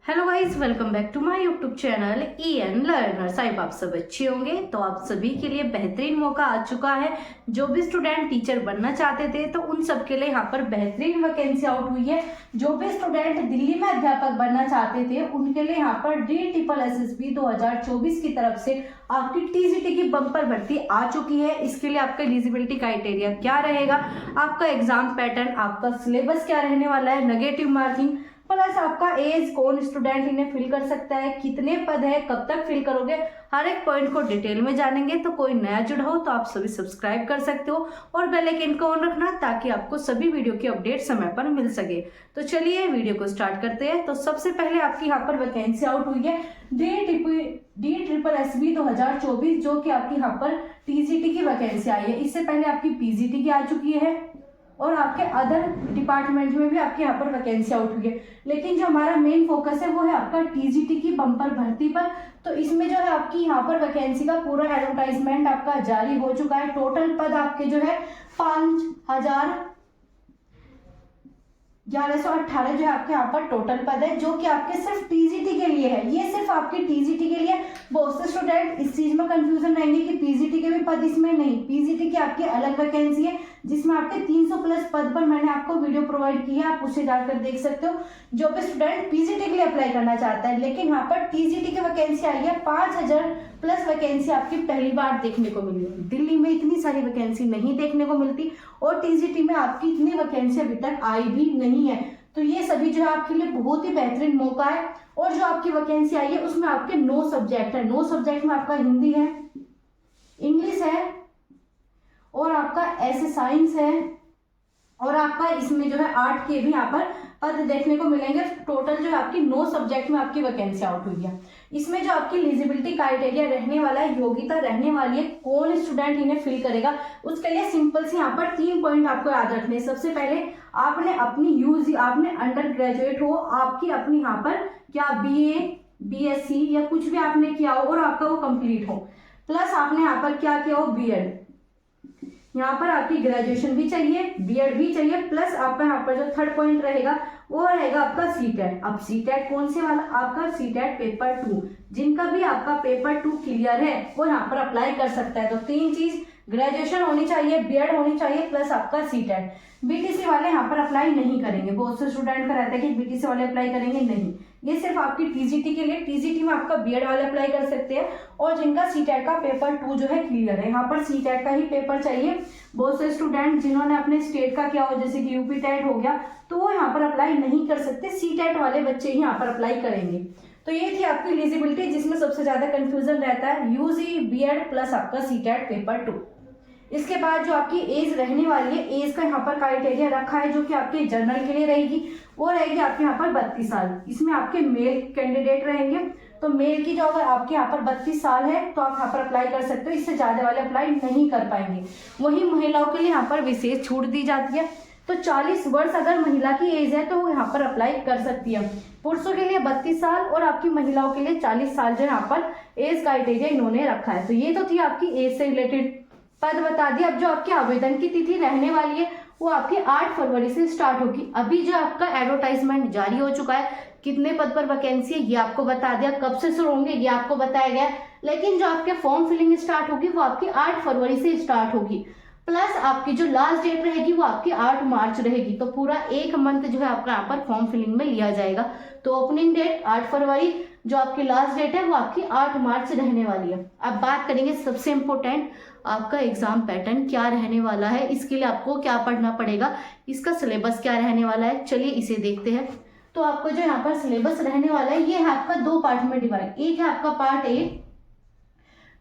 Hello guys, welcome back to my YouTube channel EN learners. I आप सब अच्छे होंगे। तो आप सभी के लिए बेहतरीन मौका आ चुका है। जो भी स्टूडेंट टीचर बनना चाहते थे तो उन सब के लिए यहाँ पर बेहतरीन वैकेंसी आउट हुई है। जो भी स्टूडेंट दिल्ली में अध्यापक बनना चाहते थे उनके लिए यहाँ पर DSSB 2024 की तरफ से आपकी TGT की बम्पर भर्ती आ चुकी है। इसके लिए आपका एलिजिबिलिटी क्राइटेरिया क्या रहेगा, आपका एग्जाम पैटर्न, आपका सिलेबस क्या रहने वाला है, नेगेटिव मार्किंग प्लस आपका एज, कौन स्टूडेंट इन्हें फिल कर सकता है, कितने पद है, कब तक फिल करोगे, हर एक पॉइंट को डिटेल में जानेंगे। तो कोई नया जुड़ा हो तो आप सभी सब्सक्राइब कर सकते हो और बेल आइकन को ऑन रखना ताकि आपको सभी वीडियो की अपडेट समय पर मिल सके। तो चलिए वीडियो को स्टार्ट करते हैं। तो सबसे पहले आपकी यहाँ पर वैकेंसी आउट हुई है DSSB 2024, जो कि आपकी यहाँ पर TGT की वैकेंसी आई है। इससे पहले आपकी PGT की आ चुकी है और आपके अदर डिपार्टमेंट में भी आपके यहाँ पर वैकेंसी आउट हुई है। लेकिन जो हमारा मेन फोकस है वो है आपका TGT की बम्पर भर्ती पर। तो इसमें जो है आपकी यहाँ पर वैकेंसी का पूरा एडवर्टाइजमेंट आपका जारी हो चुका है। टोटल पद आपके जो है 5,1118 जो है आपके यहाँ पर टोटल पद है, जो कि आपके सिर्फ TGT के लिए है। ये सिर्फ आपकी TGT के लिए। बहुत से स्टूडेंट इस चीज में कंफ्यूजन रहेंगे कि PGT के भी पद इसमें नहीं। PGT की आपकी अलग वैकेंसी है जिसमें आपके 300 प्लस पद पर मैंने आपको वीडियो प्रोवाइड की है, आप उसे जाकर देख सकते हो। जो भी स्टूडेंट PGT के लिए अप्लाई करना चाहता है, लेकिन यहाँ पर TGT की वैकेंसी आई है 5,000 प्लस वैकेंसी आपकी पहली बार देखने को मिली है। दिल्ली में इतनी सारी वैकेंसी नहीं देखने को मिलती और TGT में आपकी इतनी वैकेंसी अभी तक आई भी नहीं है। तो ये सभी जो है आपके लिए बहुत ही बेहतरीन मौका है। और जो आपकी वैकेंसी आई है उसमें आपके 9 सब्जेक्ट है। 9 सब्जेक्ट में आपका हिंदी है, इंग्लिश है और आपका ऐसे साइंस है और आपका इसमें जो है आर्ट के भी यहाँ पर पद देखने को मिलेंगे। टोटल जो है आपकी 9 सब्जेक्ट में आपकी वैकेंसी आउट हुई है। इसमें जो आपकी एलिजिबिलिटी क्राइटेरिया रहने वाला है, योग्यता रहने वाली है, कौन स्टूडेंट इन्हें फिल करेगा, उसके लिए सिंपल से यहाँ पर 3 पॉइंट आपको याद रखने हैं। सबसे पहले आपने अपनी आपने अंडर ग्रेजुएट हो, आपकी अपनी यहाँ पर क्या BA BSc या कुछ भी आपने किया हो और आपका वो कंप्लीट हो, प्लस आपने यहाँ पर क्या किया हो B.Ed, यहाँ पर आपकी ग्रेजुएशन भी चाहिए, B.Ed भी चाहिए, प्लस आपका यहाँ पर जो थर्ड पॉइंट रहेगा वो रहेगा आपका CTET। अब CTET कौन से वाला, आपका CTET पेपर 2। जिनका भी आपका पेपर 2 क्लियर है वो यहाँ पर अप्लाई कर सकता है। तो 3 चीज, ग्रेजुएशन होनी चाहिए, B.Ed होनी चाहिए, प्लस आपका CTET। BTC वाले यहाँ पर अप्लाई नहीं करेंगे। बहुत से स्टूडेंट का रहता है कि BTC वाले अप्लाई करेंगे, नहीं, ये सिर्फ आपकी TGT के लिए। TGT में आपका B.Ed वाले अप्लाई कर सकते हैं और जिनका CTET का पेपर 2 जो है क्लियर है, यहाँ पर CTET का ही पेपर चाहिए। बहुत से स्टूडेंट जिन्होंने अपने स्टेट का किया हो, जैसे कि UP टेट हो गया, तो वो यहाँ पर अप्लाई नहीं कर सकते। CTET वाले बच्चे ही यहाँ पर अप्लाई करेंगे। तो ये थी आपकी एलिजिबिलिटी जिसमें सबसे ज्यादा कंफ्यूजन रहता है, UG B.Ed प्लस आपका CTET पेपर 2। इसके बाद जो आपकी एज रहने वाली है, एज का यहाँ पर क्राइटेरिया रखा है जो कि आपके जनरल के लिए रहेगी, वो रहेगी आपके यहाँ पर 32 साल। इसमें आपके मेल कैंडिडेट रहेंगे। तो मेल की जो अगर आपके यहाँ पर 32 साल है तो आप यहाँ पर अप्लाई कर सकते हो, इससे ज्यादा वाले अप्लाई नहीं कर पाएंगे। वही महिलाओं के लिए यहाँ पर विशेष छूट दी जाती है। तो 40 वर्ष अगर महिला की एज है तो वो यहाँ पर अप्लाई कर सकती है। पुरुषों के लिए 32 साल और आपकी महिलाओं के लिए 40 साल जो यहाँ पर एज क्राइटेरिया इन्होंने रखा है। तो ये तो थी आपकी एज से रिलेटेड पद बता दिया। अब जो आपकी आवेदन की तिथि रहने वाली है वो आपकी 8 फरवरी से स्टार्ट होगी। अभी जो आपका एडवर्टाइजमेंट जारी हो चुका है, कितने पद पर वैकेंसी है ये आपको बता दिया, कब से शुरू होंगे ये आपको बताया गया, लेकिन जो आपके फॉर्म फिलिंग स्टार्ट होगी वो आपकी 8 फरवरी से स्टार्ट होगी। प्लस आपकी जो लास्ट डेट रहेगी वो आपकी 8 मार्च रहेगी। तो पूरा 1 मंथ जो है आपका यहाँ पर फॉर्म फिलिंग में लिया जाएगा। तो ओपनिंग डेट 8 फरवरी, जो आपकी लास्ट डेट है वो आपकी 8 मार्च रहने वाली है। अब बात करेंगे सबसे इम्पोर्टेंट, आपका एग्जाम पैटर्न क्या रहने वाला है, इसके लिए आपको क्या पढ़ना पड़ेगा, इसका सिलेबस क्या रहने वाला है। चलिए इसे देखते हैं। तो आपको जो यहाँ पर सिलेबस रहने वाला है ये है आपका 2 पार्ट में डिवाइड। एक है आपका पार्ट A,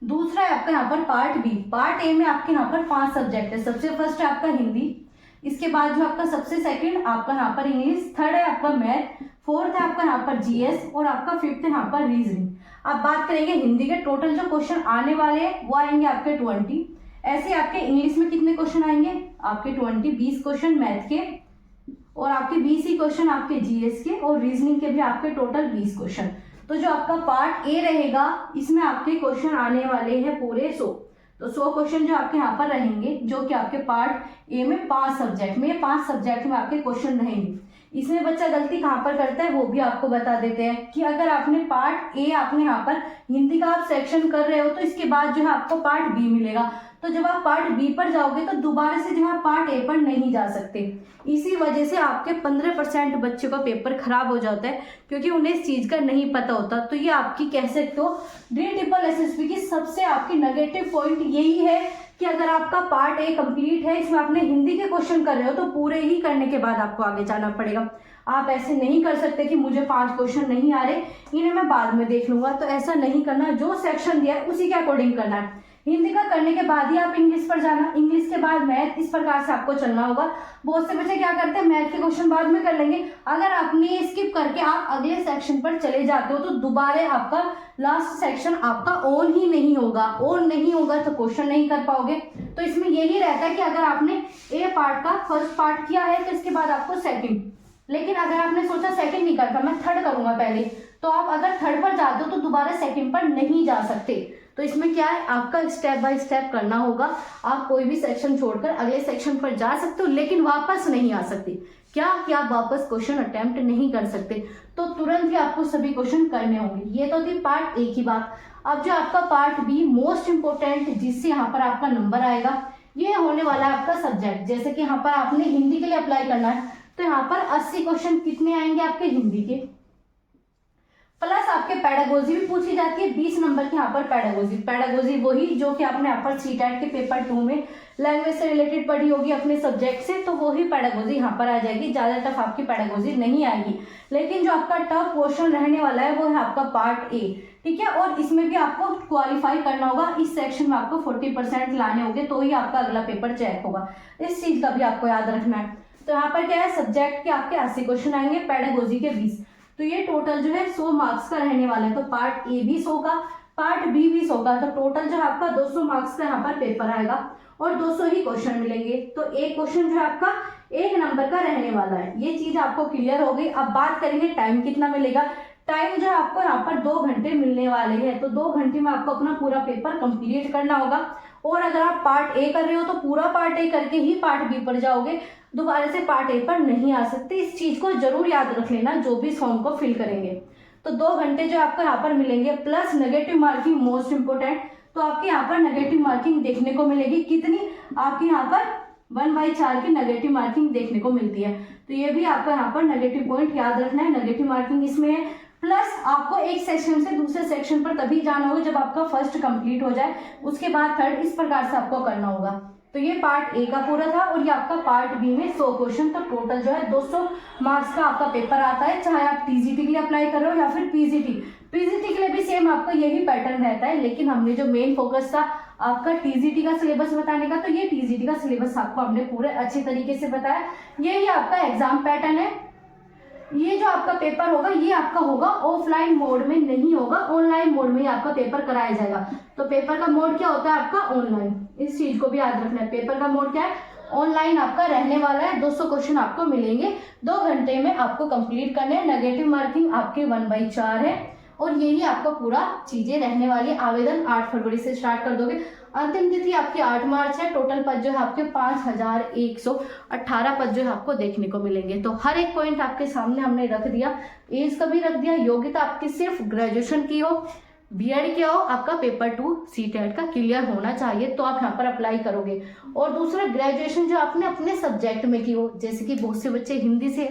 दूसरा है आपका यहाँ पर पार्ट B। पार्ट A में आपके यहाँ पर 5 सब्जेक्ट है। सबसे फर्स्ट है आपका हिंदी, इसके बाद जो आपका सबसे सेकंड आपका यहाँ पर इंग्लिश, थर्ड है आपका मैथ, फोर्थ है आपका यहाँ पर GS और आपका फिफ्थ है यहाँ पर रीजनिंग। अब बात करेंगे हिंदी के, टोटल जो क्वेश्चन आने वाले हैं वो आएंगे आपके 20। ऐसे आपके इंग्लिश में कितने क्वेश्चन आएंगे, आपके 20 क्वेश्चन मैथ के और आपके 20 ही क्वेश्चन आपके GS के और रीजनिंग के भी आपके टोटल 20 क्वेश्चन। तो जो आपका पार्ट A रहेगा इसमें आपके क्वेश्चन आने वाले हैं पूरे 100। तो 100 क्वेश्चन जो आपके यहाँ पर रहेंगे, जो कि आपके पार्ट A में 5 सब्जेक्ट में 5 सब्जेक्ट में आपके क्वेश्चन रहेंगे। इसमें बच्चा गलती कहाँ पर करता है वो भी आपको बता देते हैं कि अगर आपने पार्ट ए आपने यहाँ पर हिंदी का आप सेक्शन कर रहे हो तो इसके बाद जो है आपको पार्ट बी मिलेगा। तो जब आप पार्ट बी पर जाओगे तो दोबारा से जो है पार्ट ए पर नहीं जा सकते। इसी वजह से आपके 15% बच्चों का पेपर खराब हो जाता है क्योंकि उन्हें इस चीज का नहीं पता होता। तो ये आपकी कह सकते हो DSSP की सबसे आपकी नेगेटिव पॉइंट यही है कि अगर आपका पार्ट ए कंप्लीट है, इसमें आपने हिंदी के क्वेश्चन कर रहे हो तो पूरे ही करने के बाद आपको आगे जाना पड़ेगा। आप ऐसे नहीं कर सकते कि मुझे 5 क्वेश्चन नहीं आ रहे, इन्हें मैं बाद में देख लूंगा। तो ऐसा नहीं करना, जो सेक्शन दिया है उसी के अकॉर्डिंग करना है। हिंदी का करने के बाद ही आप इंग्लिश पर जाना, इंग्लिश के बाद मैथ, इस प्रकार से आपको चलना होगा। बहुत से बच्चे क्या करते हैं, मैथ के क्वेश्चन बाद में कर लेंगे। अगर आपने स्किप करके आप अगले सेक्शन पर चले जाते हो तो दोबारा आपका लास्ट सेक्शन आपका ऑन ही नहीं होगा। ऑन नहीं होगा तो क्वेश्चन नहीं कर पाओगे। तो इसमें यही रहता है कि अगर आपने ए पार्ट का फर्स्ट पार्ट किया है तो इसके बाद आपको सेकंड, लेकिन अगर आपने सोचा सेकंड नहीं करता, मैं थर्ड करूंगा पहले, तो आप अगर थर्ड पर जाते हो तो दोबारा सेकंड पर नहीं जा सकते। तो इसमें क्या है, आपका स्टेप बाय स्टेप करना होगा। आप कोई भी सेक्शन छोड़कर अगले सेक्शन पर जा सकते हो लेकिन वापस नहीं आ सकते। क्या कि आप वापस क्वेश्चन अटेम्प्ट नहीं कर सकते, तो तुरंत ही आपको सभी क्वेश्चन करने होंगे। ये तो थी पार्ट ए की बात। अब जो आपका पार्ट बी मोस्ट इंपोर्टेंट, जिससे यहाँ पर आपका नंबर आएगा, ये होने वाला है आपका सब्जेक्ट। जैसे कि यहाँ पर आपने हिंदी के लिए अप्लाई करना है तो यहाँ पर 80 क्वेश्चन कितने आएंगे आपके हिंदी के, प्लस आपके पेडागोजी भी पूछी जाती है 20 नंबर की। यहाँ पर पेडागोजी वही जो कि आपने यहाँ पर CTET के पेपर 2 में लैंग्वेज से रिलेटेड पढ़ी होगी अपने सब्जेक्ट से, तो वही पेडागोजी यहाँ पर आ जाएगी। ज्यादा टफ आपकी पेडागोजी नहीं आएगी, लेकिन जो आपका टफ क्वेश्चन रहने वाला है वो है आपका पार्ट ए, ठीक है। और इसमें भी आपको क्वालिफाई करना होगा, इस सेक्शन में आपको 40% लाने होंगे तो ही आपका अगला पेपर चेक होगा। इस चीज का भी आपको याद रखना है। तो यहाँ पर क्या है, सब्जेक्ट के आपके 80 क्वेश्चन आएंगे, पेडागोजी के 20, तो ये टोटल जो है 100 मार्क्स का रहने वाला है। तो पार्ट ए भी 100 का, पार्ट बी भी 100 का, तो टोटल जो है आपका 200 मार्क्स का यहाँ पर पेपर आएगा और 200 ही क्वेश्चन मिलेंगे। तो एक क्वेश्चन जो है आपका 1 नंबर का रहने वाला है। ये चीज आपको क्लियर हो गई। अब बात करेंगे टाइम कितना मिलेगा। टाइम जो है आपको यहाँ पर 2 घंटे मिलने वाले हैं, तो 2 घंटे में आपको अपना पूरा पेपर कंप्लीट करना होगा। और अगर आप पार्ट ए कर रहे हो तो पूरा पार्ट ए करके ही पार्ट बी पर जाओगे, दोबारा से पार्ट ए पर नहीं आ सकते। इस चीज को जरूर याद रख लेना जो भी फॉर्म को फिल करेंगे। तो 2 घंटे जो आपको यहाँ पर मिलेंगे, plus negative marking most important. तो आपके यहाँ पर नेगेटिव मार्किंग देखने को मिलेगी कितनी, आपके यहाँ पर 1/4 की नेगेटिव मार्किंग देखने को मिलती है। तो ये भी आपको यहाँ पर नेगेटिव पॉइंट याद रखना है, नेगेटिव मार्किंग इसमें है। प्लस आपको एक सेक्शन से दूसरे सेक्शन पर तभी जाना होगा जब आपका फर्स्ट कंप्लीट हो जाए, उसके बाद थर्ड, इस प्रकार से आपको करना होगा। तो ये पार्ट ए का पूरा था और ये आपका पार्ट बी में 100 क्वेश्चन, तो टोटल जो है 200 मार्क्स का आपका पेपर आता है, चाहे आप TGT के लिए अप्लाई कर रहे हो या फिर PGT के लिए भी सेम आपका यही पैटर्न रहता है। लेकिन हमने जो मेन फोकस था आपका TGT का सिलेबस बताने का, तो ये TGT का सिलेबस आपको हमने पूरे अच्छे तरीके से बताया। यही आपका एग्जाम पैटर्न है। ये जो आपका पेपर होगा ये आपका होगा ऑफलाइन मोड में, नहीं होगा ऑनलाइन मोड में ही आपका पेपर कराया जाएगा। तो पेपर का मोड क्या होता है आपका ऑनलाइन, इस चीज को भी याद रखना है। पेपर का मोड क्या है, ऑनलाइन आपका रहने वाला है। 200 क्वेश्चन आपको मिलेंगे, 2 घंटे में आपको कंप्लीट करने हैं। नेगेटिव मार्किंग आपके 1/4 है और यही आपका पूरा चीजें रहने वाली है। आवेदन 8 फरवरी से स्टार्ट कर दोगे, अंतिम तिथि आपकी 8 मार्च है। टोटल पद जो है आपके 5118 पद जो है आपको देखने को मिलेंगे। तो हर एक पॉइंट आपके सामने हमने रख दिया, एज का भी रख दिया, योग्यता आपकी सिर्फ ग्रेजुएशन की हो, B.Ed किया हो, आपका पेपर 2 CTET का क्लियर होना चाहिए तो आप यहाँ पर अप्लाई करोगे। और दूसरा ग्रेजुएशन जो आपने अपने सब्जेक्ट में की हो, जैसे कि बहुत से बच्चे हिंदी से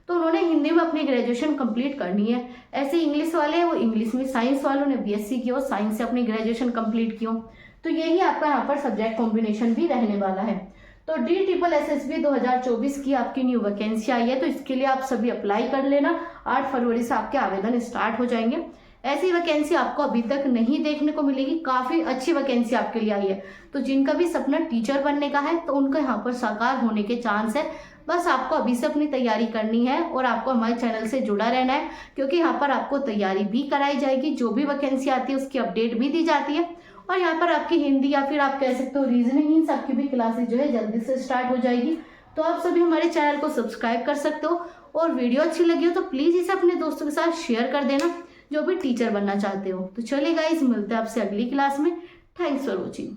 तो उन्होंने हिंदी में अपनी ग्रेजुएशन कंप्लीट करनी है। ऐसे इंग्लिश वाले हैं वो इंग्लिश में, साइंस वालों ने BSc की हो, साइंस से अपनी ग्रेजुएशन कंप्लीट की हो। तो यही आपका यहाँ पर सब्जेक्ट कॉम्बिनेशन भी रहने वाला है। तो DSSB 2024 की आपकी न्यू वैकेंसी आई है, तो इसके लिए आप सभी अप्लाई कर लेना। 8 फरवरी से आपके आवेदन स्टार्ट हो जाएंगे। ऐसी वैकेंसी आपको अभी तक नहीं देखने को मिलेगी, काफी अच्छी वैकेंसी आपके लिए आई है। तो जिनका भी सपना टीचर बनने का है तो उनका यहाँ पर साकार होने के चांस है। बस आपको अभी से अपनी तैयारी करनी है और आपको हमारे चैनल से जुड़ा रहना है, क्योंकि यहाँ पर आपको तैयारी भी कराई जाएगी। जो भी वैकेंसी आती है उसकी अपडेट भी दी जाती है। और यहाँ पर आपकी हिंदी या फिर आप कह सकते हो रीजनिंग, इन सबकी भी क्लासेस जो है जल्दी से स्टार्ट हो जाएगी। तो आप सभी हमारे चैनल को सब्सक्राइब कर सकते हो और वीडियो अच्छी लगी हो तो प्लीज इसे अपने दोस्तों के साथ शेयर कर देना जो भी टीचर बनना चाहते हो। तो चलिए गाइस, मिलते हैं आपसे अगली क्लास में। Thanks for watching.